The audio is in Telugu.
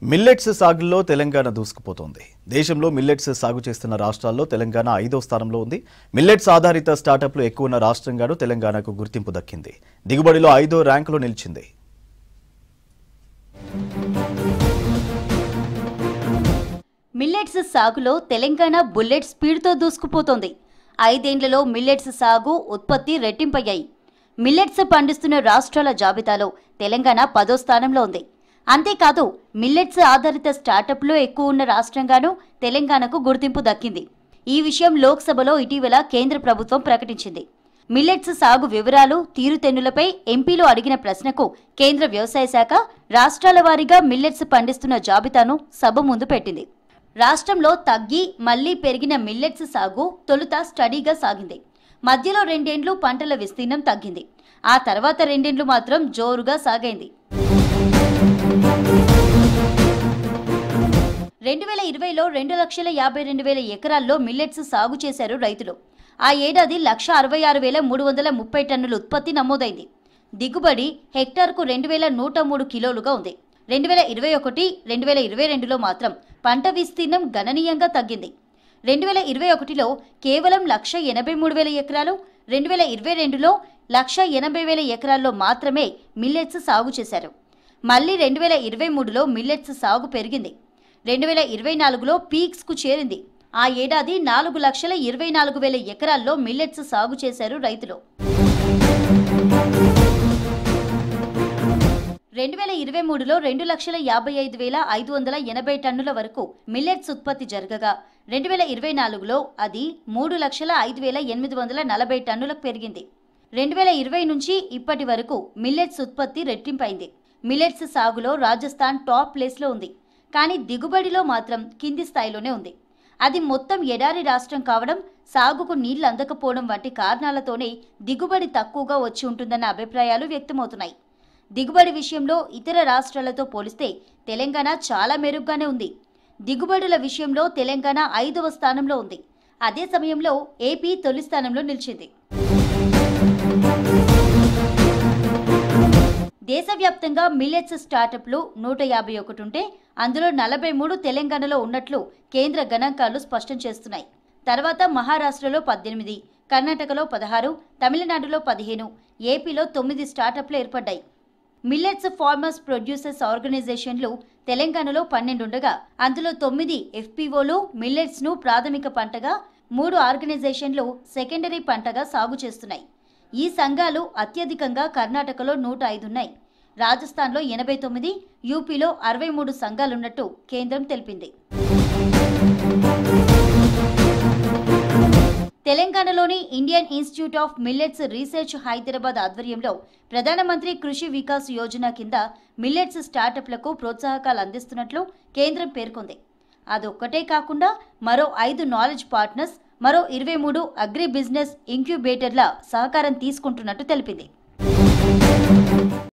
మిల్లెట్స్ సాగులో తెలంగాణ దూసుకుపోతోంది. దేశంలో మిల్లెట్స్ సాగు చేస్తున్న రాష్ట్రాల్లో తెలంగాణ 5వ స్థానంలో ఉంది. మిల్లెట్స్ ఆధారిత స్టార్టప్లు ఎక్కువ ఉన్న రాష్ట్రంగాను తెలంగాణకు గుర్తింపు దక్కింది. దిగుబడిలో 5వ ర్యాంకులో నిలిచింది. మిల్లెట్స్ సాగులో తెలంగాణ బుల్లెట్ స్పీడ్తో దూసుకుపోతోంది. 5 ఏళ్లలో మిల్లెట్స్ సాగు ఉత్పత్తి రెట్టింపయ్యాయి. మిల్లెట్స్ పండిస్తున్న రాష్ట్రాల జాబితాలో తెలంగాణ 10వ స్థానంలో ఉంది. అంతేకాదు మిల్లెట్స్ ఆధారిత స్టార్టప్లు ఎక్కువ ఉన్న రాష్ట్రంగానూ తెలంగాణకు గుర్తింపు దక్కింది. ఈ విషయం లోక్సభలో ఇటీవల కేంద్ర ప్రభుత్వం ప్రకటించింది. మిల్లెట్స్ సాగు వివరాలు, తీరుతెన్నులపై ఎంపీలు అడిగిన ప్రశ్నకు కేంద్ర వ్యవసాయ శాఖ రాష్ట్రాల వారీగా మిల్లెట్స్ పండిస్తున్న జాబితాను సభ ముందు పెట్టింది. రాష్ట్రంలో తగ్గి మళ్లీ పెరిగిన మిల్లెట్స్ సాగు తొలుత స్టడీగా సాగింది. మధ్యలో 2 ఏళ్లు పంటల విస్తీర్ణం తగ్గింది. ఆ తర్వాత 2 ఏళ్లు మాత్రం జోరుగా సాగైంది. 2020లో 2,52,000 ఎకరాల్లో మిల్లెట్స్ సాగు చేశారు రైతులు. ఆ ఏడాది 1,66,330 టన్నుల ఉత్పత్తి నమోదైంది. దిగుబడి హెక్టార్కు 2,103 కిలోలుగా ఉంది. 2021, 2022లో మాత్రం పంట విస్తీర్ణం గణనీయంగా తగ్గింది. 2021లో కేవలం 1,83,000 ఎకరాలు, 2022లో 1,80,000 ఎకరాల్లో మాత్రమే మిల్లెట్స్ సాగు చేశారు. మళ్లీ 2023లో మిల్లెట్స్ సాగు పెరిగింది. 2024లో పీక్స్కు చేరింది. ఆ ఏడాది 4,24,000 ఎకరాల్లో మిల్లెట్స్ సాగు చేశారు రైతులు. 2023లో 2,55,580 టన్నుల వరకు మిల్లెట్స్ ఉత్పత్తి జరగగా 2024లో అది 3,05,840 టన్నులకు పెరిగింది. 2020 నుంచి ఇప్పటి వరకు మిల్లెట్స్ ఉత్పత్తి రెట్టింపైంది. మిల్లెట్స్ సాగులో రాజస్థాన్ టాప్ ప్లేస్లో ఉంది. కానీ దిగుబడిలో మాత్రం కింది స్థాయిలోనే ఉంది. అది మొత్తం ఎడారి రాష్ట్రం కావడం, సాగుకు నీళ్లు అందకపోవడం వంటి కారణాలతోనే దిగుబడి తక్కువగా వచ్చి ఉంటుందన్న అభిప్రాయాలు వ్యక్తమవుతున్నాయి. దిగుబడి విషయంలో ఇతర రాష్ట్రాలతో పోలిస్తే తెలంగాణ చాలా మెరుగ్గానే ఉంది. దిగుబడుల విషయంలో తెలంగాణ 5వ స్థానంలో ఉంది. అదే సమయంలో ఏపీ తొలి స్థానంలో నిలిచింది. దేశవ్యాప్తంగా మిల్లెట్స్ స్టార్టప్లు 151 ఉంటే అందులో 43 తెలంగాణలో ఉన్నట్లు కేంద్ర గణాంకాలు స్పష్టం చేస్తున్నాయి. తర్వాత మహారాష్ట్రలో 18, కర్ణాటకలో 16, తమిళనాడులో 15, ఏపీలో 9 స్టార్టప్లు ఏర్పడ్డాయి. మిల్లెట్స్ ఫార్మర్స్ ప్రొడ్యూసర్స్ ఆర్గనైజేషన్లు తెలంగాణలో 12 ఉండగా అందులో 9 ఎఫ్పీఓలు మిల్లెట్స్ను ప్రాథమిక పంటగా, 3 ఆర్గనైజేషన్లు సెకండరీ పంటగా సాగు చేస్తున్నాయి. ఈ సంఘాలు అత్యధికంగా కర్ణాటకలో 105 ఉన్నాయి. రాజస్థాన్లో 89, యూపీలో 63 సంఘాలున్నట్టు కేంద్రం తెలిపింది. తెలంగాణలోని Indian institute of millets research Hyderabad ఆధ్వర్యంలో ప్రధానమంత్రి కృషి వికాస్ యోజన కింద మిల్లెట్స్ స్టార్టప్లకు ప్రోత్సాహకాలు అందిస్తున్నట్లు కేంద్రం పేర్కొంది. అదొక్కటే కాకుండా మరో 5 నాలెడ్జ్ పార్ట్నర్స్, మరో 23 అగ్రి బిజినెస్ ఇంక్యుబేటర్ల సహకారం తీసుకుంటున్నట్టు తెలిపింది.